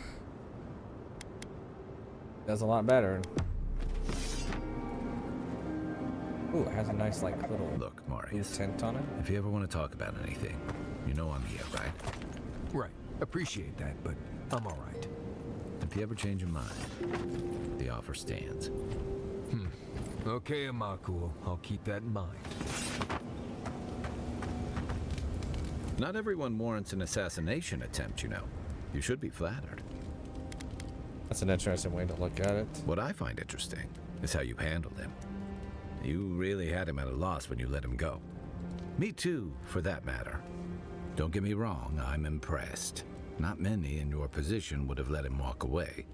that's a lot better. Ooh, it has a nice little look, Marius. Tint on it. If you ever want to talk about anything, you know I'm here, right? Right. Appreciate that, but I'm all right. If you ever change your mind, the offer stands. Okay, Amakuo. I'll keep that in mind. Not everyone warrants an assassination attempt, you know. You should be flattered. That's an interesting way to look at it. What I find interesting is how you handled him. You really had him at a loss when you let him go. Me too, for that matter. Don't get me wrong, I'm impressed. Not many in your position would have let him walk away.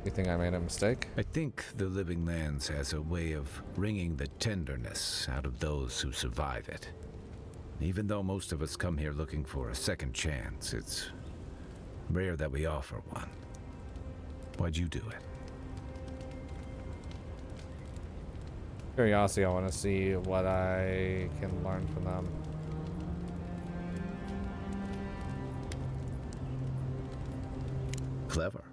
You think I made a mistake? I think the Living Lands has a way of wringing the tenderness out of those who survive it. Even though most of us come here looking for a second chance, it's rare that we offer one. Why'd you do it? Curiosity, I want to see what I can learn from them. Clever.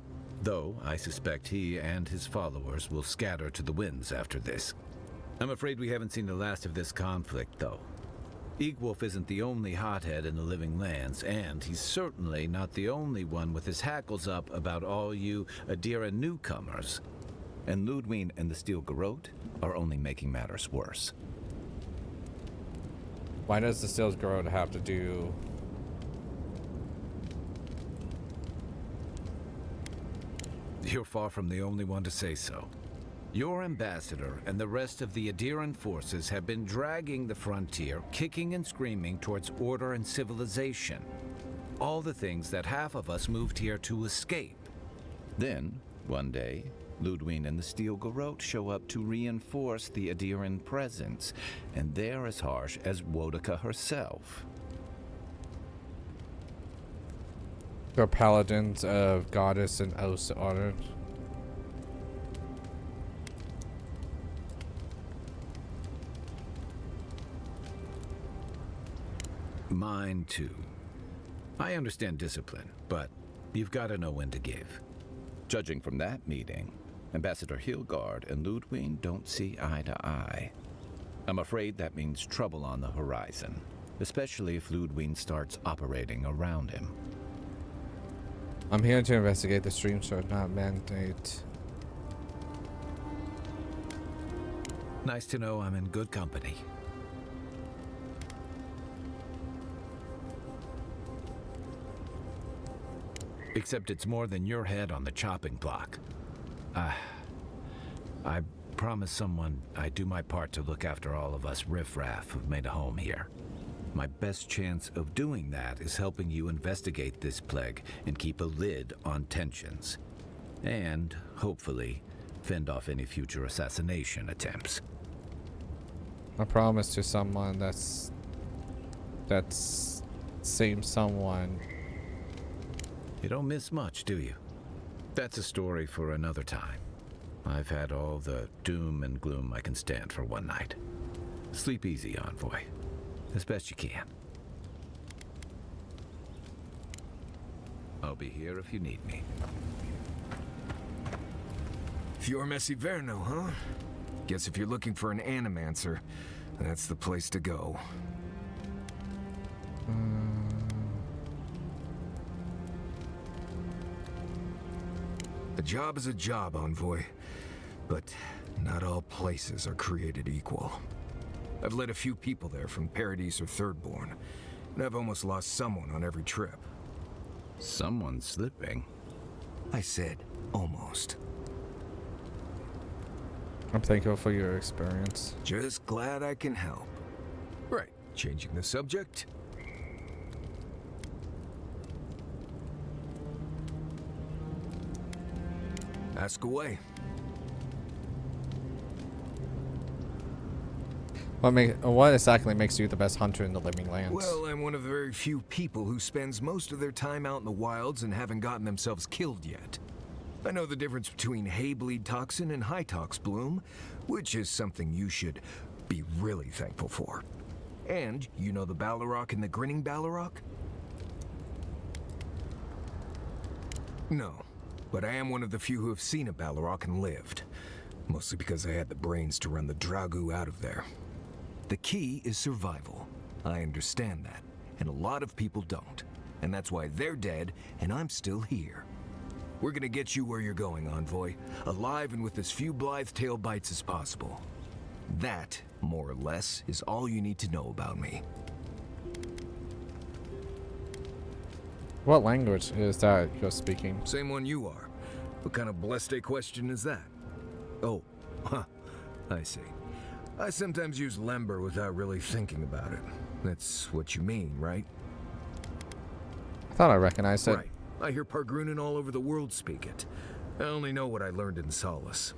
Though I suspect he and his followers will scatter to the winds after this. I'm afraid we haven't seen the last of this conflict, though. Eagwolf isn't the only hothead in the Living Lands, and he's certainly not the only one with his hackles up about all you Adira newcomers. And Ludwig and the Steel Garrote are only making matters worse. Why does the Steel Garrote have to do... You're far from the only one to say so. Your ambassador and the rest of the Adiran forces have been dragging the frontier, kicking and screaming towards order and civilization. All the things that half of us moved here to escape. Then, one day, Ludwig and the Steel Garrote show up to reinforce the Adiran presence, and they're as harsh as Wodaka herself. They're paladins of Goddess and Oath Honored. Mine too. I understand discipline, but you've got to know when to give. Judging from that meeting, Ambassador Hilgard and Ludwig don't see eye to eye. I'm afraid that means trouble on the horizon, especially if Ludwig starts operating around him. I'm here to investigate the stream, so not mandate. Nice to know I'm in good company. Except it's more than your head on the chopping block. I promised someone I'd do my part to look after all of us riffraff who've made a home here. My best chance of doing that is helping you investigate this plague and keep a lid on tensions. And, hopefully, fend off any future assassination attempts. I promise to someone that's same someone. You don't miss much, do you? That's a story for another time. I've had all the doom and gloom I can stand for one night. Sleep easy, Envoy. As best you can. I'll be here if you need me. Fior Messiverno, huh? Guess if you're looking for an animancer, that's the place to go. A job is a job, Envoy. But not all places are created equal. I've led a few people there from Paradise or Thirdborn, and I've almost lost someone on every trip. Someone slipping? I said almost. I'm thankful for your experience. Just glad I can help. Right, changing the subject. Ask away. What exactly makes you the best hunter in the living lands? Well, I'm one of the very few people who spends most of their time out in the wilds and haven't gotten themselves killed yet. I know the difference between hay-bleed toxin and high-tox bloom, which is something you should be really thankful for. And you know the Balrog and the Grinning Balrog? No, but I am one of the few who have seen a Balrog and lived. Mostly because I had the brains to run the Dragu out of there. The key is survival. I understand that, and a lot of people don't. And that's why they're dead, and I'm still here. We're gonna get you where you're going, Envoy, alive and with as few blithe tail bites as possible. That, more or less, is all you need to know about me. What language is that you're speaking? Same one you are. What kind of blessed question is that? Oh, huh, I see. I sometimes use Lember without really thinking about it. That's what you mean, right? I thought I recognized it. Right. I hear Pargrunin all over the world speak it. I only know what I learned in Solace.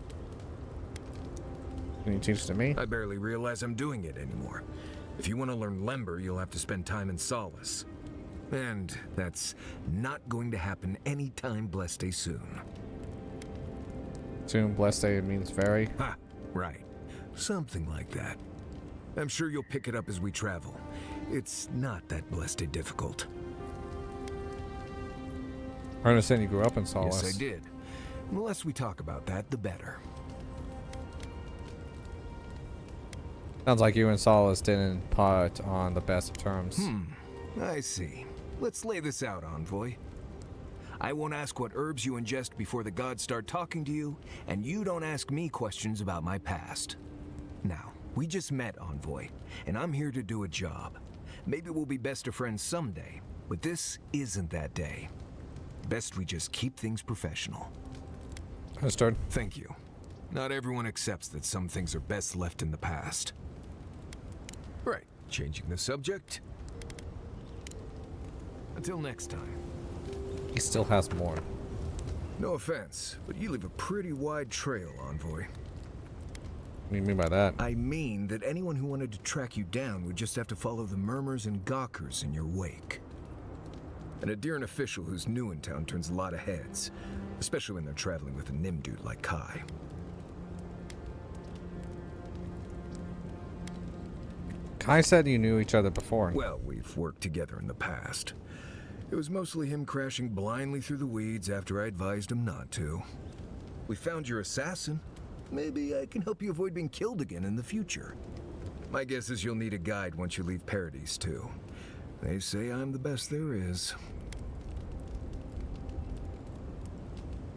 Can you teach it to me? I barely realize I'm doing it anymore. If you want to learn Lember, you'll have to spend time in Solace. And that's not going to happen anytime blessed soon. Soon, blessed means very. Ha, right. Something like that. I'm sure you'll pick it up as we travel. It's not that blessed difficult. I understand you grew up in Solace. Yes, I did. The less we talk about that, the better. Sounds like you and Solace didn't part on the best of terms. I see. Let's lay this out, Envoy. I won't ask what herbs you ingest before the gods start talking to you, and you don't ask me questions about my past. Now, we just met, Envoy, and I'm here to do a job. Maybe we'll be best of friends someday, but this isn't that day. Best we just keep things professional. Understood. Thank you. Not everyone accepts that some things are best left in the past. Right, changing the subject. Until next time. He still has more. No offense, but you leave a pretty wide trail, Envoy. What do you mean by that? I mean that anyone who wanted to track you down would just have to follow the murmurs and gawkers in your wake. And a Deeren official who's new in town turns a lot of heads, especially when they're traveling with a Nim dude like Kai. Kai said you knew each other before. Well, we've worked together in the past. It was mostly him crashing blindly through the weeds after I advised him not to. We found your assassin. Maybe I can help you avoid being killed again in the future. My guess is you'll need a guide once you leave Paradise, too. They say I'm the best there is.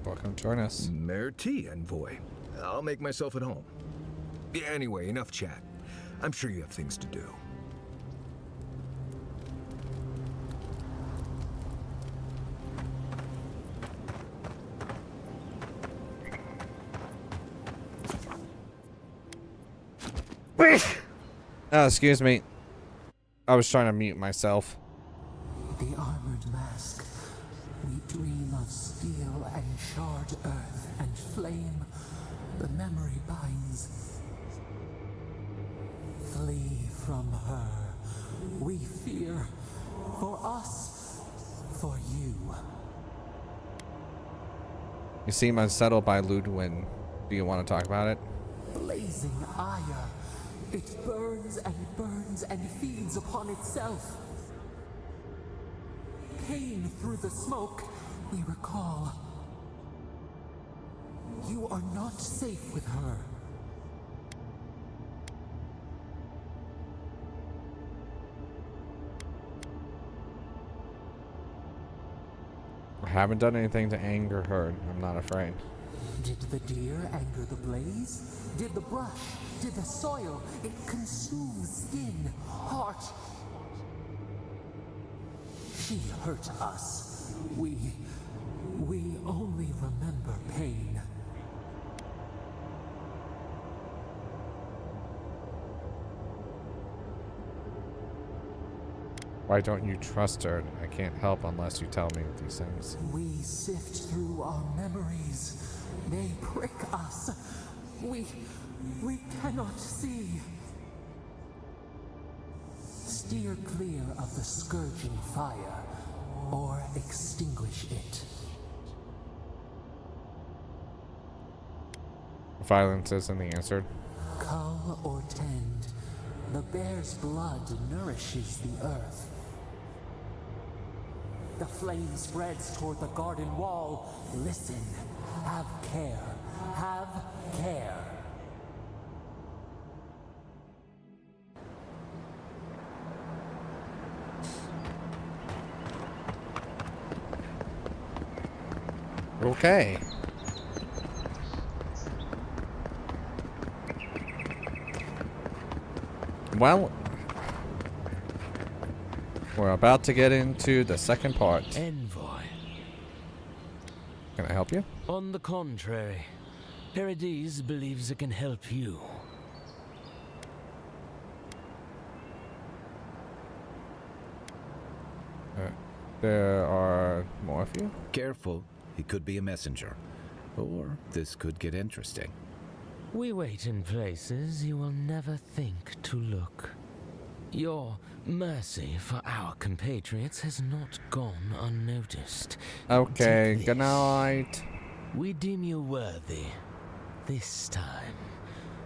Welcome to join us. Merci, Envoy. I'll make myself at home. Anyway, enough chat. I'm sure you have things to do. Oh, excuse me. I was trying to mute myself. The armored mask. We dream of steel and charred earth and flame. The memory binds. Flee from her. We fear. For us. For you. You seem unsettled by Ludwin. Do you want to talk about it? Blazing ire. It burns and feeds upon itself. Pain through the smoke, we recall. You are not safe with her. I haven't done anything to anger her. I'm not afraid. Did the deer anger the blaze? Did the brush? Did the soil? It consumes skin, heart. She hurt us. We only remember pain. Why don't you trust her? I can't help unless you tell me these things. We sift through our memories. They prick us. We cannot see. Steer clear of the scourging fire, or extinguish it. Violence isn't the answer. Cull or tend, the bear's blood nourishes the earth. The flame spreads toward the garden wall. Listen. Have care. Have care. Okay. Well, we're about to get into the second part. Envoy. Can I help you? On the contrary, Paradise believes it can help you. There are more of you? Careful, he could be a messenger. Or this could get interesting. We wait in places you will never think to look. Your mercy for our compatriots has not gone unnoticed. Okay, good night. We deem you worthy. This time,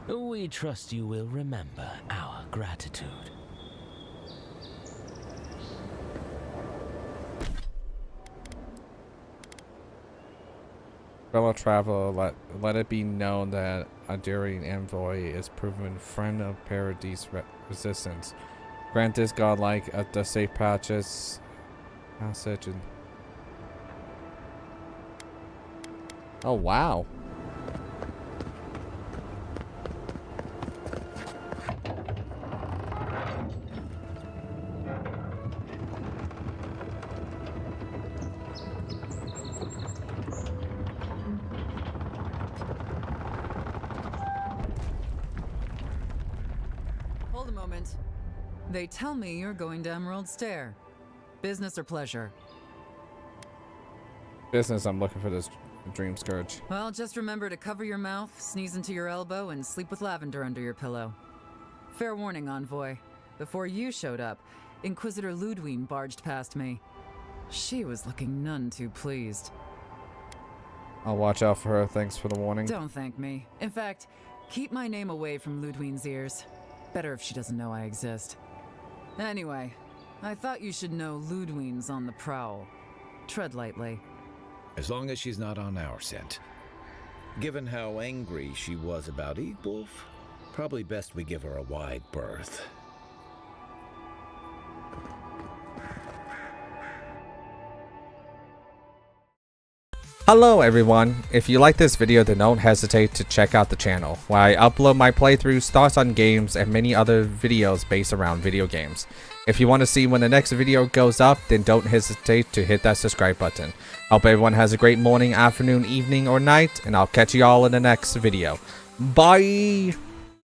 we trust you will remember our gratitude. Fellow traveler, let it be known that a daring envoy is proven friend of Paradise resistance. Grant this godlike at the safe passage and... Oh wow. Hold a moment. They tell me you're going to Emerald Stair. Business or pleasure? Business, I'm looking for this dream scourge. Well, just remember to cover your mouth, sneeze into your elbow, and sleep with lavender under your pillow. Fair warning, Envoy. Before you showed up, Inquisitor Ludwin barged past me. She was looking none too pleased. I'll watch out for her. Thanks for the warning. Don't thank me. In fact, keep my name away from Ludwin's ears. Better if she doesn't know I exist. Anyway, I thought you should know Ludwin's on the prowl. Tread lightly. As long as she's not on our scent. Given how angry she was about Eagwolf, probably best we give her a wide berth. Hello everyone, if you like this video then don't hesitate to check out the channel, where I upload my playthroughs, thoughts on games, and many other videos based around video games. If you want to see when the next video goes up, then don't hesitate to hit that subscribe button. Hope everyone has a great morning, afternoon, evening, or night, and I'll catch you all in the next video. Bye!